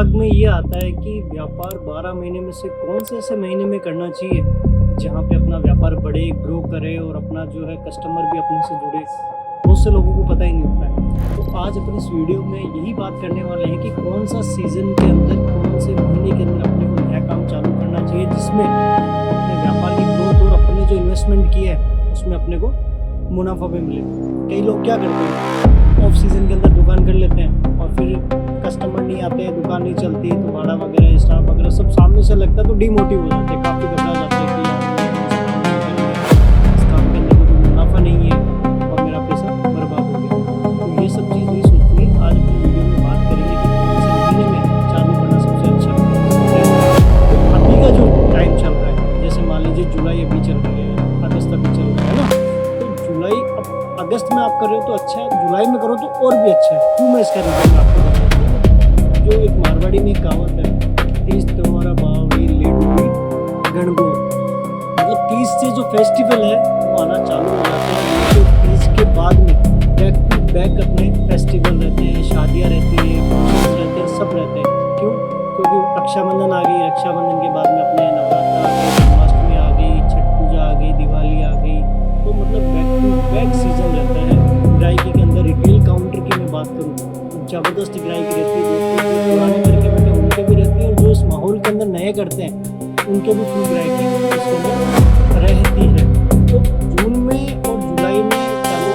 दिमाग में ये आता है कि व्यापार 12 महीने में से कौन से ऐसे महीने में करना चाहिए जहाँ पे अपना व्यापार बढ़े, ग्रो करे और अपना जो है कस्टमर भी अपने से जुड़े। बहुत से लोगों को पता ही नहीं होता है। तो आज अपने इस वीडियो में यही बात करने वाले हैं कि कौन सा सीज़न के अंदर, कौन से महीने के अंदर अपने को नया काम चालू करना चाहिए जिसमें अपने व्यापार की ग्रोथ और अपने जो इन्वेस्टमेंट किया है उसमें अपने को मुनाफा भी मिले। कई लोग क्या करते हैं, ऑफ सीज़न के अंदर दुकान कर लेते हैं और फिर कस्टमर नहीं आते, दुकान नहीं चलती तो भाड़ा वगैरह, स्टाफ वगैरह सब सामने से लगता है तो डिमोटिव हो जाते हैं, काफ़ी घबरा जाते हैं कि इस काम के अंदर कोई मुनाफा नहीं है और मेरा पैसा बर्बाद हो गया। तो ये सब चीज़ नहीं सोचनी है। आज अपनी वीडियो में बात करेंगे कि कौन से महीने में चालू करना सबसे अच्छा है। तो अभी का जो टाइम चल रहा है, जैसे मान लीजिए जुलाई अभी चल रही है, अगस्त अभी चल रहा है ना, तो जुलाई अब अगस्त में आप कर रहे हो तो अच्छा है, जुलाई में करो तो और भी अच्छा है। क्यों मैं इसका रीज़न आपको बताता हूँ। जो एक मारवाड़ी में कहावत है, 30 तुम्हारा बावड़ी लेडू गणगौर, मतलब 30 से जो फेस्टिवल है वो आना चालू हो जाता है। तो 30 के बाद में बैक टू बैक अपने फेस्टिवल रहते हैं, शादियाँ रहती हैं, फंक्शन रहते हैं, सब रहते हैं। क्यों? क्योंकि रक्षाबंधन आ गई, रक्षाबंधन के बाद में अपने नवरात्र आ गए, जन्माष्टमी आ गई, छठ पूजा आ गई, दिवाली आ गई। तो मतलब बैक टू बैक सीजन रहता है। ग्राहकी के अंदर रिटेल काउंटर की मैं बात करूँ, ज़बरदस्त ग्राहकी रहती है। दोस्तों पुराने करके बैठे उनके भी रहती है और जो इस माहौल के अंदर नए करते हैं उनके भी फुल ग्राहकी इसके अंदर रहती है। तो जून में और जुलाई में चालू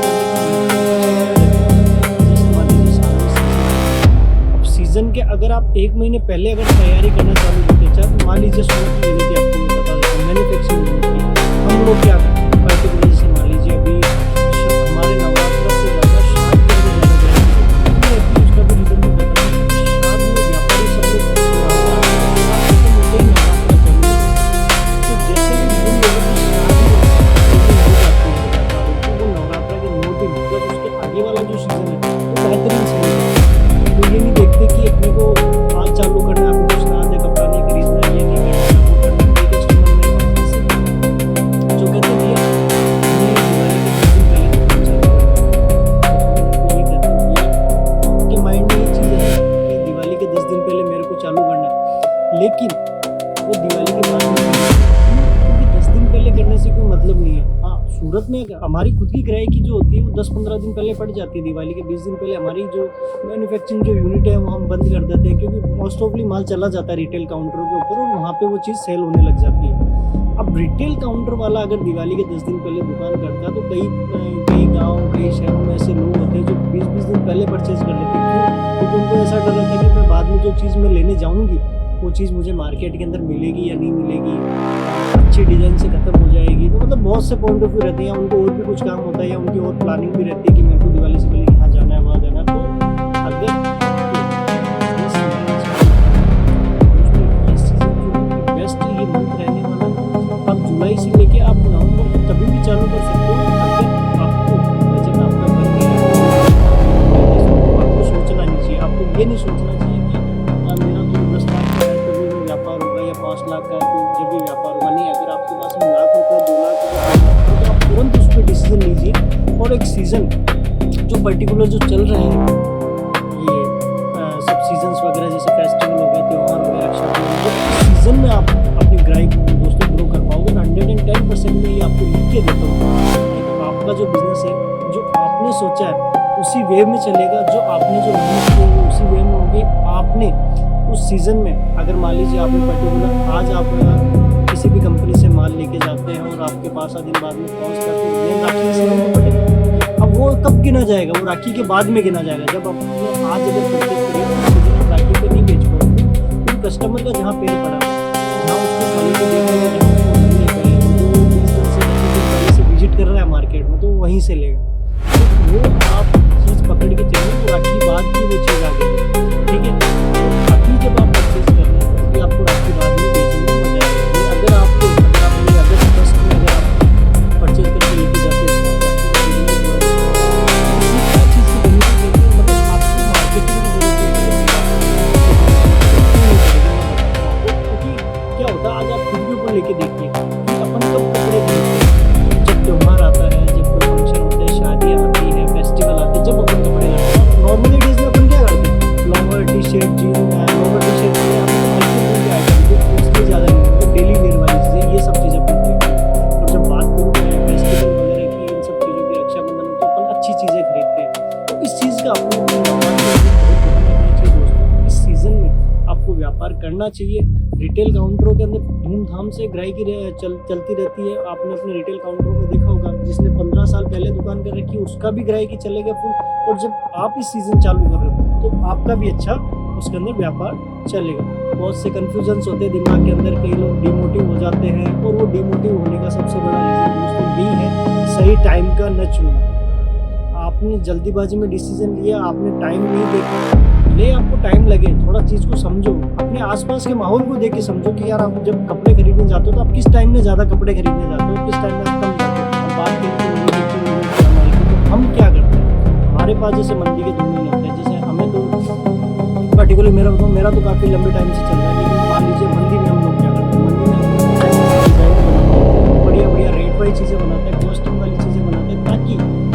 अब सीज़न के अगर आप 1 महीने पहले अगर तैयारी करना चालू करते चाहे, मान लीजिए सूरत की यूनिट आपको मैं बता देता हूँ, मैन्युफैक्चरिंग यूनिट की हम लोग क्या करते हैं, पर्टिकुलर जैसे मान लीजिए अभी हमारे नवरात्र से ज़्यादा शाद में ज़्यादा ग्राहकी रहती है। उसका भी रीज़न भी बता दें, शाद में व्यापारी सब लोग लेकिन वो दिवाली के बाद में, क्योंकि 10 दिन पहले करने से कोई मतलब नहीं है। हाँ, सूरत में हमारी खुद की ग्राहकी जो होती है वो 10-15 दिन पहले पड़ जाती है। दिवाली के 20 दिन पहले हमारी जो मैन्युफैक्चरिंग जो यूनिट है वो हम बंद कर देते हैं, क्योंकि मोस्ट ऑफली माल चला जाता है रिटेल काउंटरों के ऊपर और वहाँ पर वो चीज़ सेल होने लग जाती है। अब रिटेल काउंटर वाला अगर दिवाली के 10 दिन पहले दुकान करता है तो कई गाँव, कई शहरों में ऐसे लोग होते हैं जो 20-20 दिन पहले परचेज कर लेते हैं। क्यों? क्योंकि उनको ऐसा डर रहता है कि मैं बाद में जो चीज़ मैं लेने जाऊँगी वो चीज़ मुझे मार्केट के अंदर मिलेगी या नहीं मिलेगी, अच्छी डिज़ाइन से ख़त्म हो जाएगी। तो मतलब बहुत से पॉइंट ऑफ व्यू रहते हैं, उनको और भी कुछ काम होता है या उनकी और प्लानिंग भी रहती है कि मेरे को दिवाली से पहले यहाँ जाना है, वहाँ जाना है। तो अगर इस सीज़न जो बेस्ट ये मंथ रहने वाला, आप जुलाई से लेके आप नवंबर तक कभी भी चालू कर सकते हो। अगर आपको बजट आपका बन गया है तो आपको सोचना नहीं चाहिए, आपको ये नहीं सोचना चाहिए मेरा तो 10 लाख का है तभी भी व्यापार होगा या 5 लाख का है तो जब भी व्यापार होगा। नहीं, अगर आपके पास में लाख रुपये, 2 लाख रुपये तो आप तुरंत उस पर डिसीजन लीजिए। और एक सीज़न जो पर्टिकुलर जो चल रहा है, ये सब सीजन्स वगैरह जैसे फेस्टिवल हो गए, त्यौहार हो गया, रक्षाबंधन, तो इस सीज़न में आप अपनी ग्राहकी दोस्तों ग्रो कर पाओगे। 110% में ये आपको लिख के देता हूँ। आपका जो बिजनेस है, जो आपने सोचा है उसी वे में चलेगा, जो आपने जो मेहनत की है उसी वे में होगी। आपने उस सीज़न में अगर मान लीजिए आपने पर्टिकुलर आज आप किसी भी कंपनी से माल लेके जाते हैं और आपके 5-7 दिन बाद में पहुँच करते राखी से पड़ेगा। अब वो कब गिना जाएगा? वो राखी के बाद में गिना जाएगा। जब आपने आज अगर परचेज करेगा तो राखी पे नहीं बेच पाओगे, क्योंकि कस्टमर का जहाँ पैर पड़ा जहाँ उसको क्वालिटी देखने से विजिट कर रहा है मार्केट में तो वहीं से लेगा। तो वो आप चीज़ पकड़ के चलिए, तो राखी बाद की वो चीज़ आ गई, ठीक है। अभी जब आप परचेज कर रहे हैं तो आपको राखी बाद में बेचने में मजा आएगा। अगर आप अगस्त फर्स्ट में अगर आप परचेज करके लेके जाते हैं चीज़ की मतलब आपको मार्केटिंग की जरूरत है। क्योंकि क्या होता है, आज आप खुद के ऊपर लेके देखिए कि अपन कब कपड़े खरीदते हैं, जब त्यौहार आता है, जब कोई फंक्शन होता है, व्यापार करना चाहिए। रिटेल काउंटरों के अंदर धूमधाम से ग्राहकी चलती रहती है। आपने अपने रिटेल काउंटरों में देखा होगा, जिसने 15 साल पहले दुकान कर रखी है उसका भी ग्राहकी चलेगा फुल, और जब आप इस सीज़न चालू कर रहे हो तो आपका भी अच्छा उसके अंदर व्यापार चलेगा। बहुत से कन्फ्यूजन्स होते हैं दिमाग के अंदर, कई लोग डिमोटिव हो जाते हैं, और वो डिमोटिव होने का सबसे बड़ा रीज़न दोस्तों यही है सही टाइम का न चुनना। आपने जल्दीबाजी में डिसीजन लिया, आपने टाइम नहीं देखा, ले आपको टाइम लगे, थोड़ा चीज़ को समझो, अपने आसपास के माहौल को देख के समझो कि यार आप जब कपड़े खरीदने जाते हो तो आप किस टाइम में ज़्यादा कपड़े खरीदने जाते हो, किस टाइम में आप कम जाते हो। अब बात करें तो हम क्या करते हैं, हमारे पास जैसे मंदी के 2 महीने होते हैं, जैसे हमें तो पर्टिकुलरली मेरा बताऊँ, मेरा तो काफ़ी लंबे टाइम से चल रहा है, लेकिन मान लीजिए मंदी में हम लोग क्या करते हैं, मंदी में हम लोग बढ़िया बढ़िया रेट वाली चीज़ें बनाते हैं, कॉस्टिंग वाली चीज़ें बनाते हैं, ताकि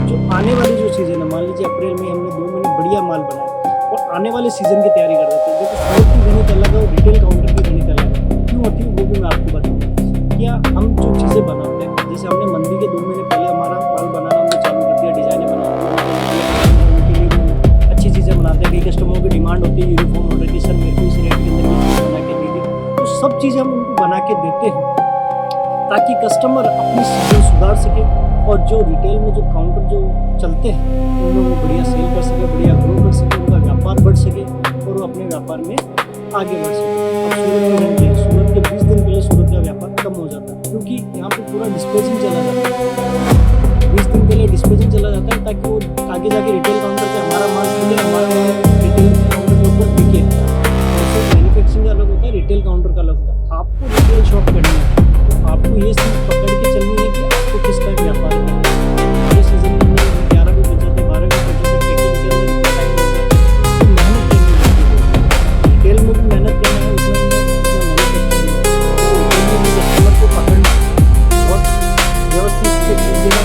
जो आने वाली जो चीज़ें ना, मान लीजिए अप्रैल में हमने 2 महीने बढ़िया माल बनाया और आने वाले सीजन की तैयारी कर देते हैं। देखो स्टोर की गणित अलग है और रिटेल काउंटर की गणित अलग है, क्यों होती है वो भी मैं आपको बताऊँगा। क्या हम जो चीज़ें बनाते हैं, जैसे हमने मंदी के 2 महीने पहले हमारा माल बनाना हमने चालू कर दिया, डिज़ाइनें बनाते उनके लिए अच्छी चीज़ें बनाते हैं। कई कस्टमरों की डिमांड होती है यूनिफॉर्म ऑर्डर की, सर मेरे को इस रेट के अंदर बना के दीजिए, तो सब चीज़ें हम उनको बना के देते हैं ताकि कस्टमर अपनी चीज़ें सुधार सके, और जो रिटेल में जो काउंटर जो चलते हैं उन लोगों को बढ़िया सेल कर सके, बढ़िया ग्रो कर सके, उनका व्यापार बढ़ सके और वो अपने व्यापार में आगे बढ़ सके। अब सूरत के 20 दिन पहले सूरत का व्यापार कम हो जाता है, क्योंकि यहाँ पे पूरा डिस्पैचिंग चला जाता है। 20 दिन पहले डिस्पैचिंग चला जाता है ताकि वो आगे जाके रिटेल काउंटर पे हमारा माल मिले, हमारा माल रिटेल काउंटर के ऊपर बिके। जैसे मैन्युफैक्चरिंग का अलग होता है, रिटेल काउंटर का अलग होता है। आपको रिटेल शॉप करनी है तो आपको ये चीज़ पकड़ के चलनी है कि आपको किस टाइप व्यापार करना है। ये सीजन में 11 भी बचे थे, 12 भी बचे थे, पैकिंग के अंदर टाइम हो गया, तो मेहनत करनी है। रिटेल में भी मेहनत करना है, उसमें कस्टमर को पकड़ना बहुत व्यवस्थित से देना,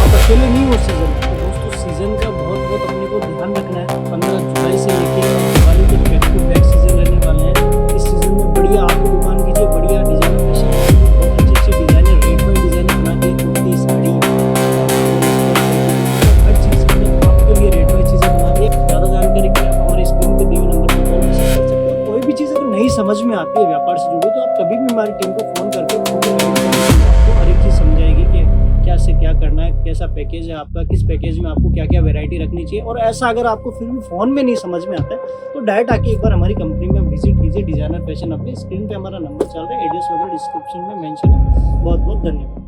आप अकेले नहीं हो सीजन। तो दोस्तों सीजन का बहुत अपने को ध्यान रखना है। 15 जुलाई से लेके दिवाली तक बैक टू बैक सीजन रहने वाले हैं। इस सीजन में बढ़िया आपकी दुकान कीजिए, बढ़िया डिजाइनर फैशन, बहुत अच्छी डिजाइनर रेट वाइज डिजाइनर बना के, कुर्ती साड़ी हर चीज़ आपके लिए रेट वाइज चीज़ें बना दी। ज़्यादा जानकारी के लिए आप हमारे स्क्रीन पे दिए हुए नंबर पर कॉल कर सकते हैं। कोई भी चीज़ अगर नहीं समझ में आती है व्यापार से जुड़ी, तो आप कभी भी हमारी टीम को फ़ोन करके आपको हर एक चीज़ समझाएगी कि क्या से क्या करना है, कैसा पैकेज है आपका, किस पैकेज में आपको क्या क्या वैरायटी रखनी चाहिए। और ऐसा अगर आपको फिर भी फ़ोन में नहीं समझ में आता है तो डायरेक्ट आके एक बार हमारी कंपनी में विजिट कीजिए। डिजाइनर फैशन, अपने स्क्रीन पे हमारा नंबर चल रहा है, एड्रेस वगैरह डिस्क्रिप्शन में मेंशन है। बहुत बहुत धन्यवाद।